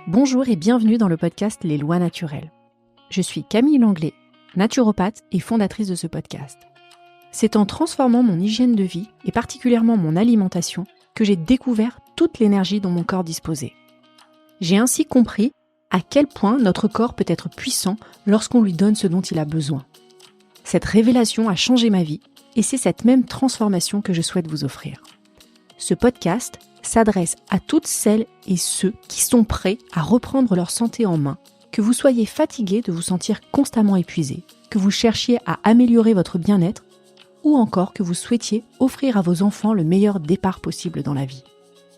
Bonjour et bienvenue dans le podcast Les Lois Naturelles. Je suis Camille Langlais, naturopathe et fondatrice de ce podcast. C'est en transformant mon hygiène de vie et particulièrement mon alimentation que j'ai découvert toute l'énergie dont mon corps disposait. J'ai ainsi compris à quel point notre corps peut être puissant lorsqu'on lui donne ce dont il a besoin. Cette révélation a changé ma vie et c'est cette même transformation que je souhaite vous offrir. Ce podcast s'adresse à toutes celles et ceux qui sont prêts à reprendre leur santé en main, que vous soyez fatigué de vous sentir constamment épuisé, que vous cherchiez à améliorer votre bien-être ou encore que vous souhaitiez offrir à vos enfants le meilleur départ possible dans la vie.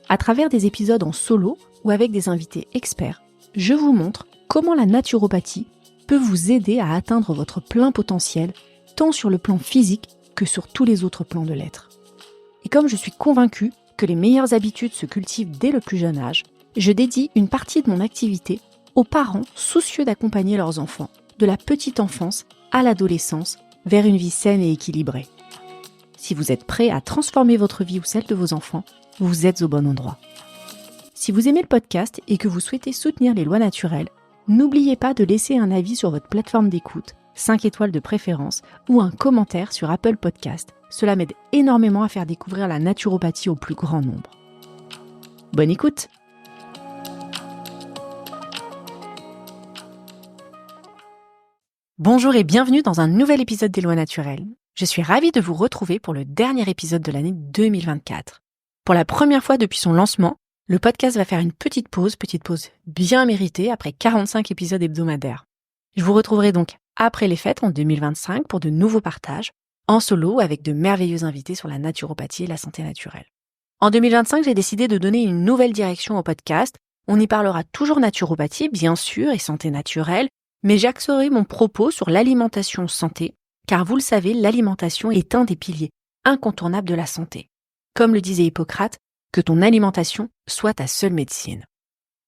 À travers des épisodes en solo ou avec des invités experts, je vous montre comment la naturopathie peut vous aider à atteindre votre plein potentiel, tant sur le plan physique que sur tous les autres plans de l'être. Et comme je suis convaincue que les meilleures habitudes se cultivent dès le plus jeune âge, je dédie une partie de mon activité aux parents soucieux d'accompagner leurs enfants, de la petite enfance à l'adolescence, vers une vie saine et équilibrée. Si vous êtes prêt à transformer votre vie ou celle de vos enfants, vous êtes au bon endroit. Si vous aimez le podcast et que vous souhaitez soutenir les lois naturelles, n'oubliez pas de laisser un avis sur votre plateforme d'écoute, 5 étoiles de préférence, ou un commentaire sur Apple Podcast. Cela m'aide énormément à faire découvrir la naturopathie au plus grand nombre. Bonne écoute! Bonjour et bienvenue dans un nouvel épisode des Lois Naturelles. Je suis ravie de vous retrouver pour le dernier épisode de l'année 2024. Pour la première fois depuis son lancement, le podcast va faire une petite pause bien méritée après 45 épisodes hebdomadaires. Je vous retrouverai donc après les fêtes en 2025 pour de nouveaux partages, en solo avec de merveilleux invités sur la naturopathie et la santé naturelle. En 2025, j'ai décidé de donner une nouvelle direction au podcast. On y parlera toujours naturopathie, bien sûr, et santé naturelle, mais j'axerai mon propos sur l'alimentation santé, car vous le savez, l'alimentation est un des piliers incontournables de la santé. Comme le disait Hippocrate, que ton alimentation soit ta seule médecine.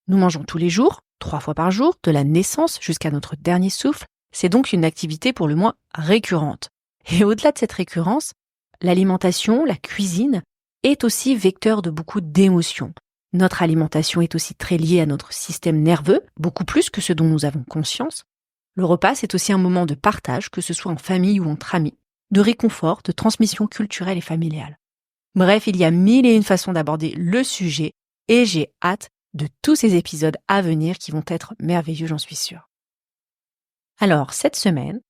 Nous mangeons tous les jours, 3 fois par jour, de la naissance jusqu'à notre dernier souffle. C'est donc une activité pour le moins récurrente. Et au-delà de cette récurrence, l'alimentation, la cuisine, est aussi vecteur de beaucoup d'émotions. Notre alimentation est aussi très liée à notre système nerveux, beaucoup plus que ce dont nous avons conscience. Le repas, c'est aussi un moment de partage, que ce soit en famille ou entre amis, de réconfort, de transmission culturelle et familiale. Bref, il y a 1001 façons d'aborder le sujet et j'ai hâte de tous ces épisodes à venir qui vont être merveilleux, j'en suis sûre. Alors, cette semaine,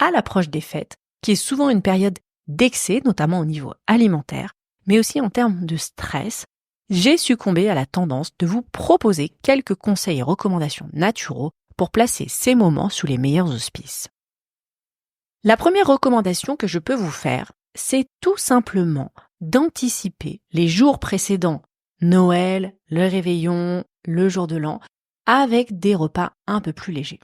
à l'approche des fêtes, qui est souvent une période d'excès, notamment au niveau alimentaire, mais aussi en termes de stress, j'ai succombé à la tendance de vous proposer quelques conseils et recommandations naturaux pour placer ces moments sous les meilleurs auspices. La première recommandation que je peux vous faire, c'est tout simplement d'anticiper les jours précédents, Noël, le réveillon, le jour de l'an, avec des repas un peu plus légers.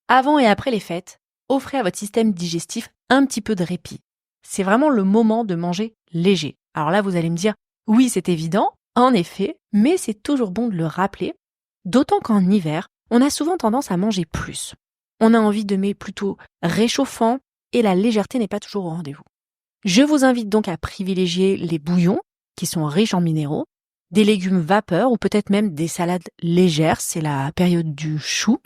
Avant et après les fêtes, offrez à votre système digestif un petit peu de répit. C'est vraiment le moment de manger léger. Alors là, vous allez me dire, oui, c'est évident, en effet, mais c'est toujours bon de le rappeler, d'autant qu'en hiver, on a souvent tendance à manger plus. On a envie de mets plutôt réchauffants et la légèreté n'est pas toujours au rendez-vous. Je vous invite donc à privilégier les bouillons, qui sont riches en minéraux, des légumes vapeur ou peut-être même des salades légères, c'est la période du chou,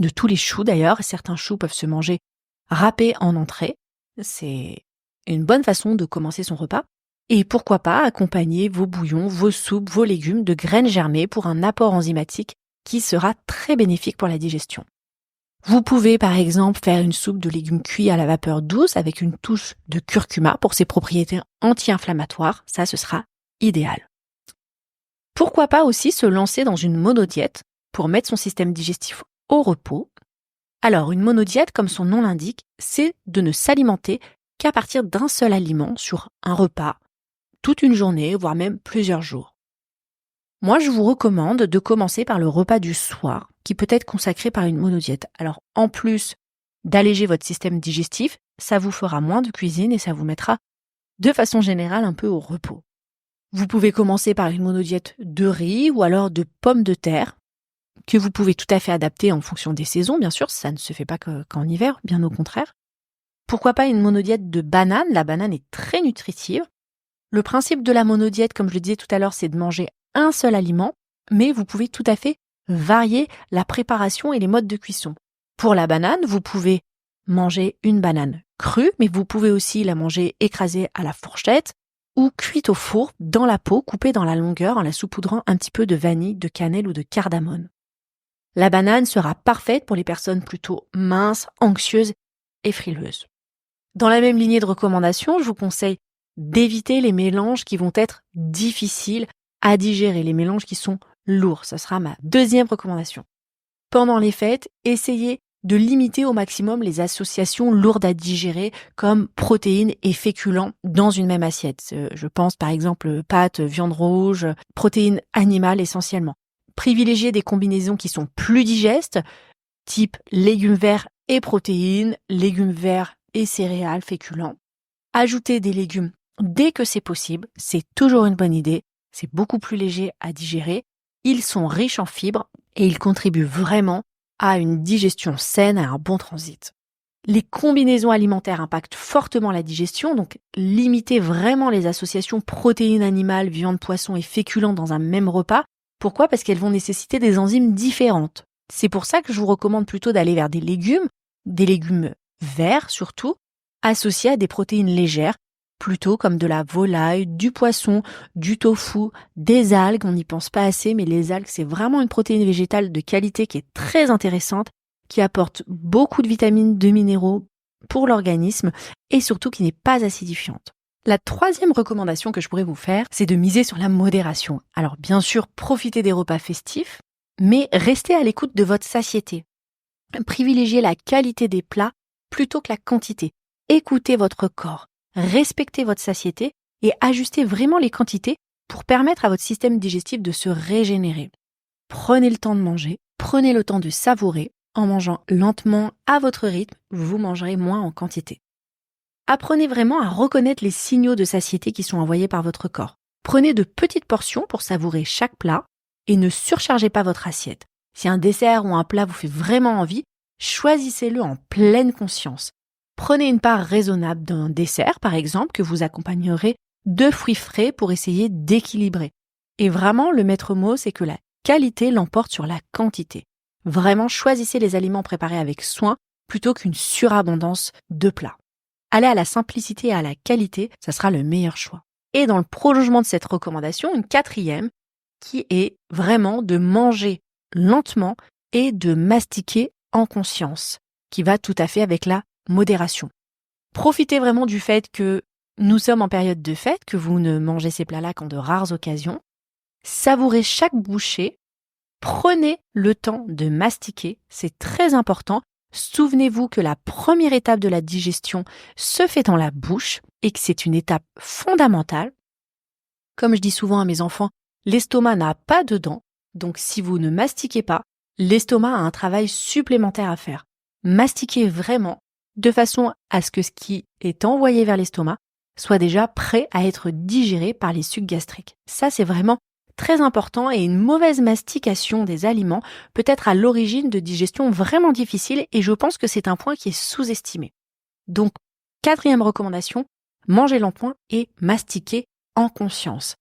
de tous les choux d'ailleurs, certains choux peuvent se manger râpés en entrée, c'est une bonne façon de commencer son repas, et pourquoi pas accompagner vos bouillons, vos soupes, vos légumes de graines germées pour un apport enzymatique qui sera très bénéfique pour la digestion. Vous pouvez par exemple faire une soupe de légumes cuits à la vapeur douce avec une touche de curcuma pour ses propriétés anti-inflammatoires, ça ce sera idéal. Pourquoi pas aussi se lancer dans une monodiète pour mettre son système digestif au repos. Alors une monodiète, comme son nom l'indique, c'est de ne s'alimenter qu'à partir d'un seul aliment sur un repas, toute une journée, voire même plusieurs jours. Moi, je vous recommande de commencer par le repas du soir, qui peut être consacré par une monodiète. Alors, en plus d'alléger votre système digestif, ça vous fera moins de cuisine et ça vous mettra, de façon générale, un peu au repos. Vous pouvez commencer par une monodiète de riz ou alors de pommes de terre, que vous pouvez tout à fait adapter en fonction des saisons, bien sûr, ça ne se fait pas qu'en hiver, bien au contraire. Pourquoi pas une monodiète de banane? La banane est très nutritive. Le principe de la monodiète, comme je le disais tout à l'heure, c'est de manger un seul aliment, mais vous pouvez tout à fait varier la préparation et les modes de cuisson. Pour la banane, vous pouvez manger une banane crue, mais vous pouvez aussi la manger écrasée à la fourchette ou cuite au four dans la peau, coupée dans la longueur en la saupoudrant un petit peu de vanille, de cannelle ou de cardamone. La banane sera parfaite pour les personnes plutôt minces, anxieuses et frileuses. Dans la même lignée de recommandations, je vous conseille d'éviter les mélanges qui vont être difficiles à digérer, les mélanges qui sont lourds. Ce sera ma deuxième recommandation. Pendant les fêtes, essayez de limiter au maximum les associations lourdes à digérer comme protéines et féculents dans une même assiette. Je pense par exemple pâtes, viande rouge, protéines animales essentiellement. Privilégiez des combinaisons qui sont plus digestes, type légumes verts et protéines, légumes verts et céréales féculents. Ajoutez des légumes dès que c'est possible, c'est toujours une bonne idée, c'est beaucoup plus léger à digérer, ils sont riches en fibres et ils contribuent vraiment à une digestion saine, à un bon transit. Les combinaisons alimentaires impactent fortement la digestion, donc limitez vraiment les associations protéines animales, viande, poisson et féculents dans un même repas. Pourquoi ? Parce qu'elles vont nécessiter des enzymes différentes. C'est pour ça que je vous recommande plutôt d'aller vers des légumes verts surtout, associés à des protéines légères, plutôt comme de la volaille, du poisson, du tofu, des algues. On n'y pense pas assez, mais les algues, c'est vraiment une protéine végétale de qualité qui est très intéressante, qui apporte beaucoup de vitamines, de minéraux pour l'organisme et surtout qui n'est pas acidifiante. La troisième recommandation que je pourrais vous faire, c'est de miser sur la modération. Alors bien sûr, profitez des repas festifs, mais restez à l'écoute de votre satiété. Privilégiez la qualité des plats plutôt que la quantité. Écoutez votre corps, respectez votre satiété et ajustez vraiment les quantités pour permettre à votre système digestif de se régénérer. Prenez le temps de manger, prenez le temps de savourer. En mangeant lentement à votre rythme, vous mangerez moins en quantité. Apprenez vraiment à reconnaître les signaux de satiété qui sont envoyés par votre corps. Prenez de petites portions pour savourer chaque plat et ne surchargez pas votre assiette. Si un dessert ou un plat vous fait vraiment envie, choisissez-le en pleine conscience. Prenez une part raisonnable d'un dessert, par exemple, que vous accompagnerez de fruits frais pour essayer d'équilibrer. Et vraiment, le maître mot, c'est que la qualité l'emporte sur la quantité. Vraiment, choisissez les aliments préparés avec soin plutôt qu'une surabondance de plats. Allez à la simplicité et à la qualité, ça sera le meilleur choix. Et dans le prolongement de cette recommandation, une quatrième qui est vraiment de manger lentement et de mastiquer en conscience, qui va tout à fait avec la modération. Profitez vraiment du fait que nous sommes en période de fête, que vous ne mangez ces plats-là qu'en de rares occasions. Savourez chaque bouchée. Prenez le temps de mastiquer, c'est très important. Souvenez-vous que la première étape de la digestion se fait dans la bouche et que c'est une étape fondamentale. Comme je dis souvent à mes enfants, l'estomac n'a pas de dents, donc si vous ne mastiquez pas, l'estomac a un travail supplémentaire à faire. Mastiquez vraiment de façon à ce que ce qui est envoyé vers l'estomac soit déjà prêt à être digéré par les sucs gastriques. Ça, c'est vraiment très important et une mauvaise mastication des aliments peut être à l'origine de digestions vraiment difficiles et je pense que c'est un point qui est sous-estimé. Donc, quatrième recommandation, mangez lentement et mastiquez en conscience.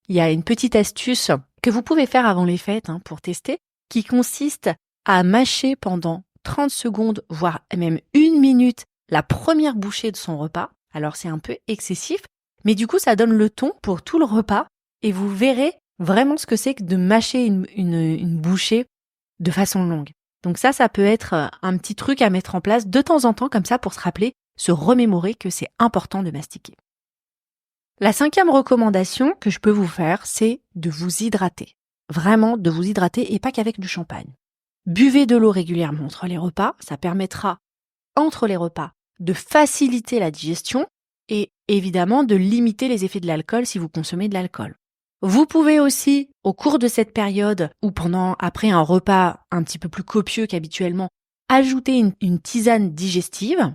Il y a une petite astuce que vous pouvez faire avant les fêtes pour tester qui consiste à mâcher pendant 30 secondes, voire même 1 minute, la première bouchée de son repas. Alors c'est un peu excessif, mais du coup ça donne le ton pour tout le repas et vous verrez vraiment ce que c'est que de mâcher une bouchée de façon longue. Donc ça peut être un petit truc à mettre en place de temps en temps comme ça pour se rappeler, se remémorer que c'est important de mastiquer. La cinquième recommandation que je peux vous faire, c'est de vous hydrater. Vraiment de vous hydrater et pas qu'avec du champagne. Buvez de l'eau régulièrement entre les repas, ça permettra entre les repas de faciliter la digestion et évidemment de limiter les effets de l'alcool si vous consommez de l'alcool. Vous pouvez aussi, au cours de cette période ou après un repas un petit peu plus copieux qu'habituellement, ajouter une tisane digestive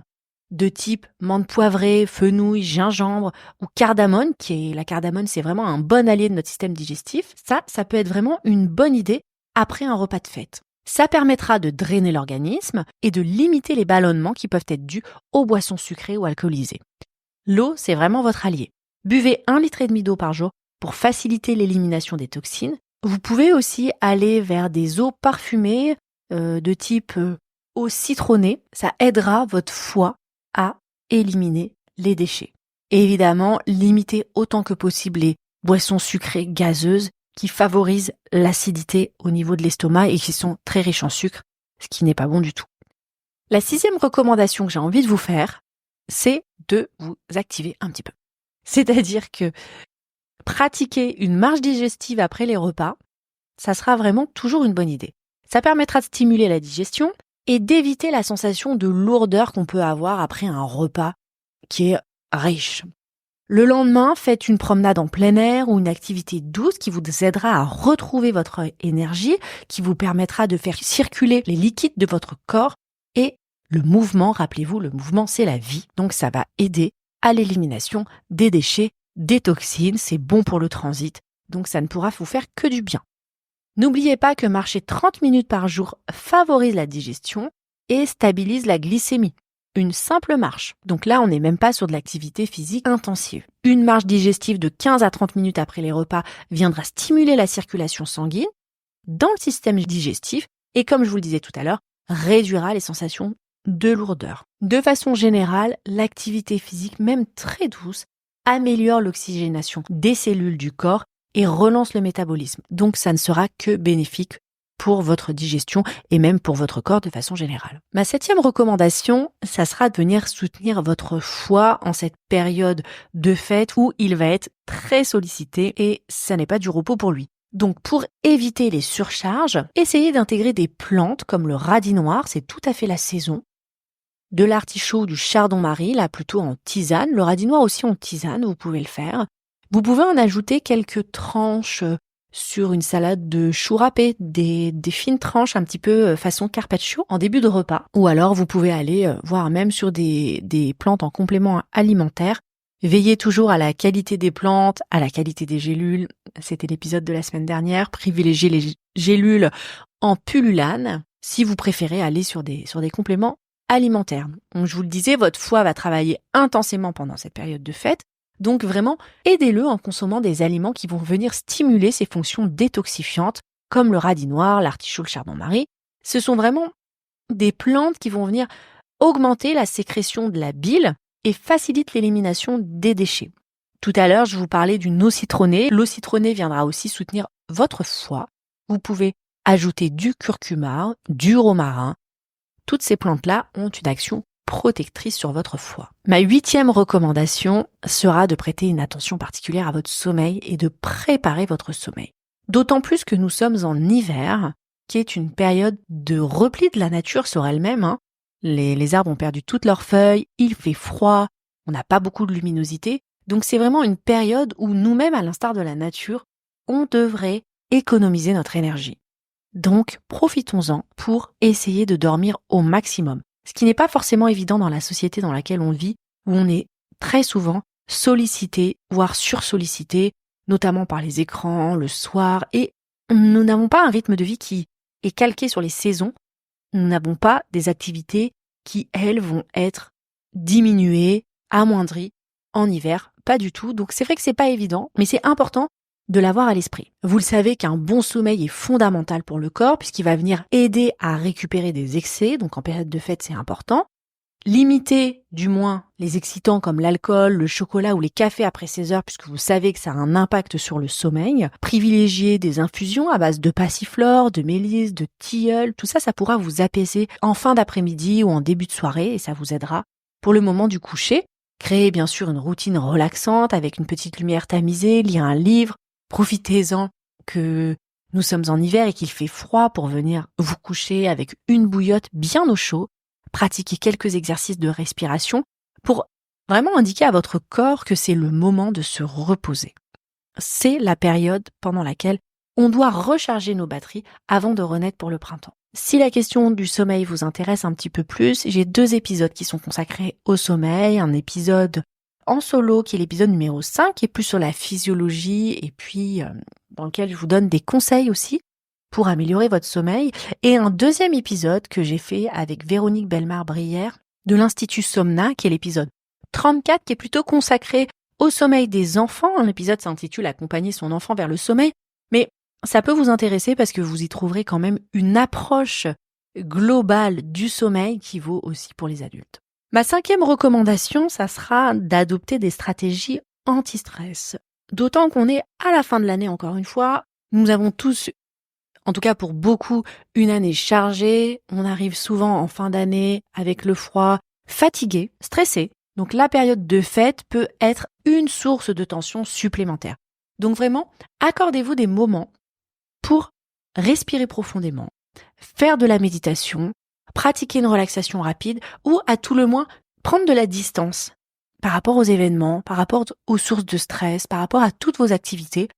de type menthe poivrée, fenouil, gingembre ou cardamone, la cardamone c'est vraiment un bon allié de notre système digestif. Ça peut être vraiment une bonne idée après un repas de fête. Ça permettra de drainer l'organisme et de limiter les ballonnements qui peuvent être dus aux boissons sucrées ou alcoolisées. L'eau, c'est vraiment votre allié. Buvez 1,5 litre d'eau par jour pour faciliter l'élimination des toxines. Vous pouvez aussi aller vers des eaux parfumées de type eau citronnée. Ça aidera votre foie à éliminer les déchets. Et évidemment, limitez autant que possible les boissons sucrées gazeuses qui favorisent l'acidité au niveau de l'estomac et qui sont très riches en sucre, ce qui n'est pas bon du tout. La 6e recommandation que j'ai envie de vous faire, c'est de vous activer un petit peu. C'est-à-dire que pratiquer une marche digestive après les repas, ça sera vraiment toujours une bonne idée. Ça permettra de stimuler la digestion et d'éviter la sensation de lourdeur qu'on peut avoir après un repas qui est riche. Le lendemain, faites une promenade en plein air ou une activité douce qui vous aidera à retrouver votre énergie, qui vous permettra de faire circuler les liquides de votre corps et le mouvement, rappelez-vous, le mouvement c'est la vie, donc ça va aider à l'élimination des déchets, des toxines, c'est bon pour le transit, donc ça ne pourra vous faire que du bien. N'oubliez pas que marcher 30 minutes par jour favorise la digestion et stabilise la glycémie. Une simple marche. Donc là, on n'est même pas sur de l'activité physique intensive. Une marche digestive de 15 à 30 minutes après les repas viendra stimuler la circulation sanguine dans le système digestif et, comme je vous le disais tout à l'heure, réduira les sensations de lourdeur. De façon générale, l'activité physique, même très douce, améliore l'oxygénation des cellules du corps et relance le métabolisme. Donc ça ne sera que bénéfique pour votre digestion et même pour votre corps de façon générale. Ma 7e recommandation, ça sera de venir soutenir votre foie en cette période de fête où il va être très sollicité et ça n'est pas du repos pour lui. Donc pour éviter les surcharges, essayez d'intégrer des plantes comme le radis noir, c'est tout à fait la saison, de l'artichaut, du chardon-marie, là plutôt en tisane, le radis noir aussi en tisane, vous pouvez le faire. Vous pouvez en ajouter quelques tranches sur une salade de choux râpés, des fines tranches un petit peu façon carpaccio en début de repas. Ou alors vous pouvez aller voir même sur des plantes en complément alimentaire. Veillez toujours à la qualité des plantes, à la qualité des gélules. C'était l'épisode de la semaine dernière. Privilégiez les gélules en pullulane si vous préférez aller sur des compléments alimentaires. Donc je vous le disais, votre foie va travailler intensément pendant cette période de fête. Donc vraiment, aidez-le en consommant des aliments qui vont venir stimuler ses fonctions détoxifiantes, comme le radis noir, l'artichaut, le chardon-marie. Ce sont vraiment des plantes qui vont venir augmenter la sécrétion de la bile et facilitent l'élimination des déchets. Tout à l'heure, je vous parlais d'une eau citronnée. L'eau citronnée viendra aussi soutenir votre foie. Vous pouvez ajouter du curcuma, du romarin. Toutes ces plantes-là ont une action protectrice sur votre foie. Ma 8e recommandation sera de prêter une attention particulière à votre sommeil et de préparer votre sommeil. D'autant plus que nous sommes en hiver, qui est une période de repli de la nature sur elle-même. Les arbres ont perdu toutes leurs feuilles, il fait froid, on n'a pas beaucoup de luminosité. Donc c'est vraiment une période où nous-mêmes, à l'instar de la nature, on devrait économiser notre énergie. Donc profitons-en pour essayer de dormir au maximum. Ce qui n'est pas forcément évident dans la société dans laquelle on vit, où on est très souvent sollicité, voire sursollicité, notamment par les écrans, le soir, et nous n'avons pas un rythme de vie qui est calqué sur les saisons. Nous n'avons pas des activités qui, elles, vont être diminuées, amoindries en hiver, pas du tout. Donc c'est vrai que c'est pas évident, mais c'est important de l'avoir à l'esprit. Vous le savez qu'un bon sommeil est fondamental pour le corps puisqu'il va venir aider à récupérer des excès, donc en période de fête c'est important. Limiter du moins les excitants comme l'alcool, le chocolat ou les cafés après 16 heures puisque vous savez que ça a un impact sur le sommeil. Privilégier des infusions à base de passiflore, de mélisse, de tilleul, tout ça, ça pourra vous apaiser en fin d'après-midi ou en début de soirée et ça vous aidera pour le moment du coucher. Créez bien sûr une routine relaxante avec une petite lumière tamisée, lire un livre. Profitez-en que nous sommes en hiver et qu'il fait froid pour venir vous coucher avec une bouillotte bien au chaud. Pratiquez quelques exercices de respiration pour vraiment indiquer à votre corps que c'est le moment de se reposer. C'est la période pendant laquelle on doit recharger nos batteries avant de renaître pour le printemps. Si la question du sommeil vous intéresse un petit peu plus, j'ai 2 épisodes qui sont consacrés au sommeil, un épisode en solo, qui est l'épisode numéro 5, qui est plus sur la physiologie et puis dans lequel je vous donne des conseils aussi pour améliorer votre sommeil. Et un 2e épisode que j'ai fait avec Véronique Bellemare-Brière de l'Institut Somna, qui est l'épisode 34, qui est plutôt consacré au sommeil des enfants. L'épisode s'intitule « Accompagner son enfant vers le sommeil ». Mais ça peut vous intéresser parce que vous y trouverez quand même une approche globale du sommeil qui vaut aussi pour les adultes. Ma 5e recommandation, ça sera d'adopter des stratégies anti-stress. D'autant qu'on est à la fin de l'année, encore une fois, nous avons tous, en tout cas pour beaucoup, une année chargée. On arrive souvent en fin d'année avec le froid, fatigué, stressé. Donc la période de fête peut être une source de tension supplémentaire. Donc vraiment, accordez-vous des moments pour respirer profondément, faire de la méditation, pratiquer une relaxation rapide ou à tout le moins prendre de la distance par rapport aux événements, par rapport aux sources de stress, par rapport à toutes vos activités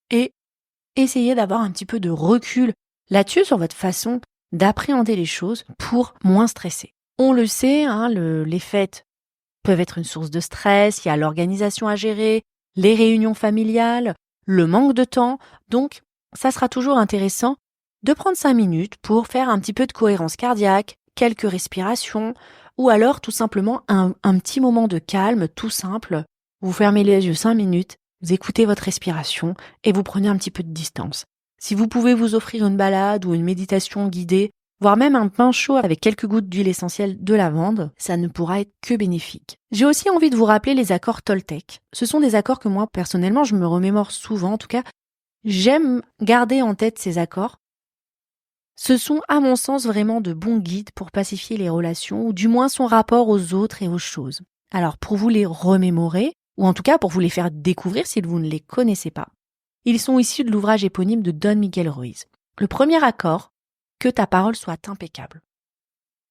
et essayer d'avoir un petit peu de recul là-dessus sur votre façon d'appréhender les choses pour moins stresser. On le sait, les fêtes peuvent être une source de stress, il y a l'organisation à gérer, les réunions familiales, le manque de temps. Donc, ça sera toujours intéressant de prendre 5 minutes pour faire un petit peu de cohérence cardiaque, quelques respirations, ou alors tout simplement un petit moment de calme tout simple. Vous fermez les yeux 5 minutes, vous écoutez votre respiration et vous prenez un petit peu de distance. Si vous pouvez vous offrir une balade ou une méditation guidée, voire même un pain chaud avec quelques gouttes d'huile essentielle de lavande, ça ne pourra être que bénéfique. J'ai aussi envie de vous rappeler les accords Toltec. Ce sont des accords que moi, personnellement, je me remémore souvent. En tout cas, j'aime garder en tête ces accords. Ce sont, à mon sens, vraiment de bons guides pour pacifier les relations, ou du moins son rapport aux autres et aux choses. Alors, pour vous les remémorer, ou en tout cas pour vous les faire découvrir si vous ne les connaissez pas, ils sont issus de l'ouvrage éponyme de Don Miguel Ruiz. Le premier accord, que ta parole soit impeccable.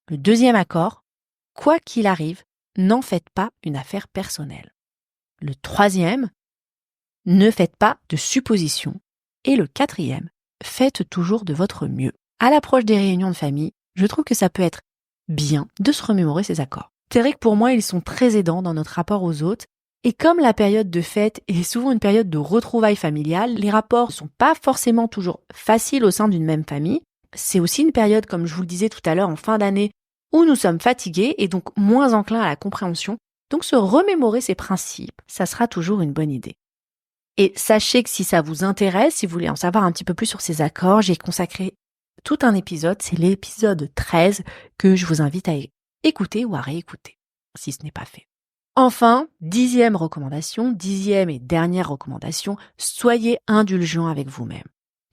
Le deuxième accord, quoi qu'il arrive, n'en faites pas une affaire personnelle. Le troisième, ne faites pas de suppositions. Et le quatrième, faites toujours de votre mieux. À l'approche des réunions de famille, je trouve que ça peut être bien de se remémorer ces accords. C'est vrai que pour moi, ils sont très aidants dans notre rapport aux autres. Et comme la période de fête est souvent une période de retrouvailles familiales, les rapports ne sont pas forcément toujours faciles au sein d'une même famille. C'est aussi une période, comme je vous le disais tout à l'heure, en fin d'année, où nous sommes fatigués et donc moins enclins à la compréhension. Donc se remémorer ces principes, ça sera toujours une bonne idée. Et sachez que si ça vous intéresse, si vous voulez en savoir un petit peu plus sur ces accords, j'ai consacré tout un épisode, c'est l'épisode 13 que je vous invite à écouter ou à réécouter, si ce n'est pas fait. Enfin, 10e recommandation, 10e et dernière recommandation, soyez indulgents avec vous-même.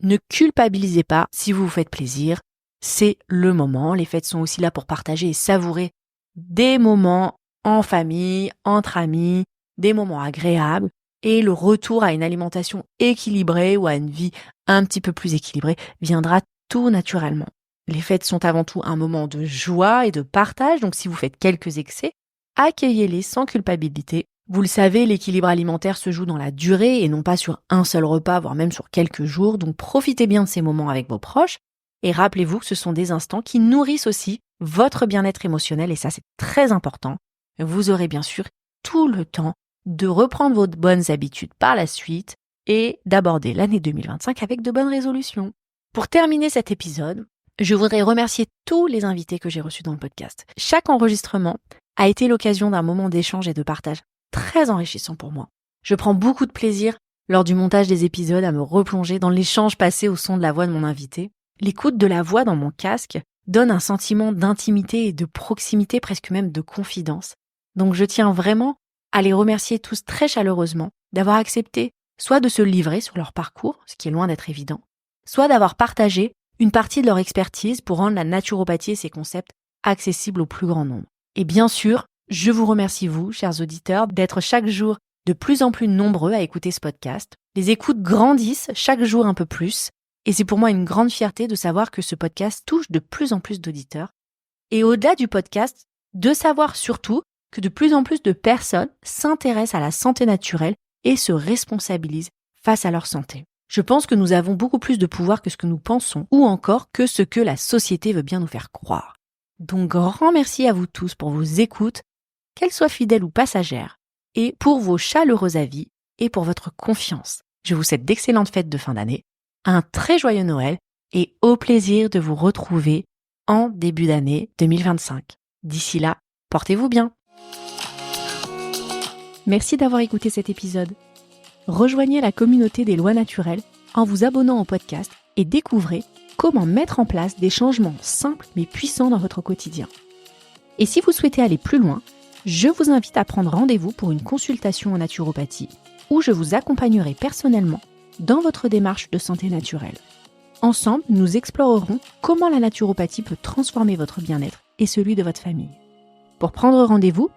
Ne culpabilisez pas si vous vous faites plaisir, c'est le moment. Les fêtes sont aussi là pour partager et savourer des moments en famille, entre amis, des moments agréables. Et le retour à une alimentation équilibrée ou à une vie un petit peu plus équilibrée viendra tout naturellement. Les fêtes sont avant tout un moment de joie et de partage, donc si vous faites quelques excès, accueillez-les sans culpabilité. Vous le savez, l'équilibre alimentaire se joue dans la durée et non pas sur un seul repas, voire même sur quelques jours. Donc profitez bien de ces moments avec vos proches et rappelez-vous que ce sont des instants qui nourrissent aussi votre bien-être émotionnel et ça c'est très important. Vous aurez bien sûr tout le temps de reprendre vos bonnes habitudes par la suite et d'aborder l'année 2025 avec de bonnes résolutions. Pour terminer cet épisode, je voudrais remercier tous les invités que j'ai reçus dans le podcast. Chaque enregistrement a été l'occasion d'un moment d'échange et de partage très enrichissant pour moi. Je prends beaucoup de plaisir lors du montage des épisodes à me replonger dans l'échange passé au son de la voix de mon invité. L'écoute de la voix dans mon casque donne un sentiment d'intimité et de proximité, presque même de confidence. Donc je tiens vraiment à les remercier tous très chaleureusement d'avoir accepté soit de se livrer sur leur parcours, ce qui est loin d'être évident, soit d'avoir partagé une partie de leur expertise pour rendre la naturopathie et ses concepts accessibles au plus grand nombre. Et bien sûr, je vous remercie vous, chers auditeurs, d'être chaque jour de plus en plus nombreux à écouter ce podcast. Les écoutes grandissent chaque jour un peu plus et c'est pour moi une grande fierté de savoir que ce podcast touche de plus en plus d'auditeurs. Et au-delà du podcast, de savoir surtout que de plus en plus de personnes s'intéressent à la santé naturelle et se responsabilisent face à leur santé. Je pense que nous avons beaucoup plus de pouvoir que ce que nous pensons ou encore que ce que la société veut bien nous faire croire. Donc grand merci à vous tous pour vos écoutes, qu'elles soient fidèles ou passagères, et pour vos chaleureux avis et pour votre confiance. Je vous souhaite d'excellentes fêtes de fin d'année, un très joyeux Noël et au plaisir de vous retrouver en début d'année 2025. D'ici là, portez-vous bien. Merci d'avoir écouté cet épisode. Rejoignez la communauté des lois naturelles en vous abonnant au podcast et découvrez comment mettre en place des changements simples mais puissants dans votre quotidien. Et si vous souhaitez aller plus loin, je vous invite à prendre rendez-vous pour une consultation en naturopathie où je vous accompagnerai personnellement dans votre démarche de santé naturelle. Ensemble, nous explorerons comment la naturopathie peut transformer votre bien-être et celui de votre famille. Pour prendre rendez-vous,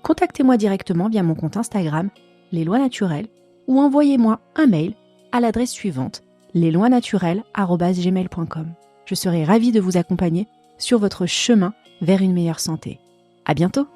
contactez-moi directement via mon compte Instagram, Les Lois Naturelles, ou envoyez-moi un mail à l'adresse suivante, lesloisnaturelles@gmail.com. Je serai ravie de vous accompagner sur votre chemin vers une meilleure santé. À bientôt!